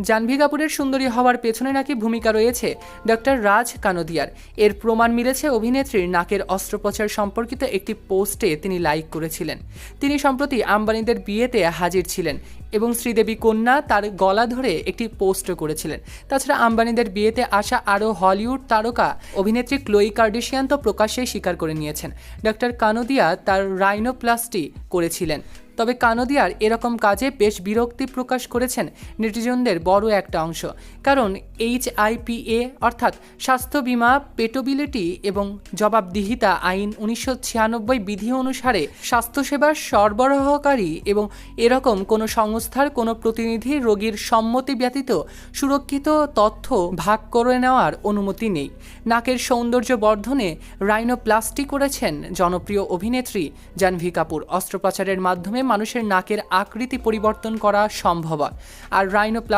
জাহ্নবী কাপুরের সুন্দরী হওয়ার পেছনে নাকি ভূমিকা রয়েছে ডক্টর রাজ কানোদিয়ার। এর প্রমাণ মিলেছে অভিনেত্রীর নাকের অস্ত্রোপচার সম্পর্কিত একটি পোস্টে তিনি লাইক করেছিলেন। তিনি সম্প্রতি আম্বানিদের বিয়েতে হাজির ছিলেন এবং শ্রীদেবী কন্যা তার গলা ধরে একটি পোস্টও করেছিলেন। তাছাড়া আম্বানিদের বিয়েতে আসা আরও হলিউড তারকা অভিনেত্রী ক্লোই কার্ডাশিয়ান তো প্রকাশ্যেই স্বীকার করে নিয়েছেন ডক্টর কানোদিয়া তার রাইনোপ্লাস্টি করেছিলেন। তবে কানোদিয়ার এরকম কাজে বেশ বিরক্তি প্রকাশ করেছেন নেটিজনদের বড় একটা অংশ, কারণ HIPAA অর্থাৎ স্বাস্থ্য বীমা পেটোবিলিটি এবং জবাবদিহিতা আইন 1996 বিধি অনুসারে স্বাস্থ্যসেবা সরবরাহকারী এবং এরকম কোনো সংস্থার কোনো প্রতিনিধি রোগীর সম্মতি ব্যতীত সুরক্ষিত তথ্য ভাগ করে নেওয়ার অনুমতি নেই। নাকের সৌন্দর্য বর্ধনে রাইনোপ্লাস্টি করেছেন জনপ্রিয় অভিনেত্রী জাহ্নবী কাপুর। অস্ত্রোপচারের মাধ্যমে মানুষের নাকের আকৃতি পরিবর্তন করা সম্ভব, আর রাইনোপ্লাস্টি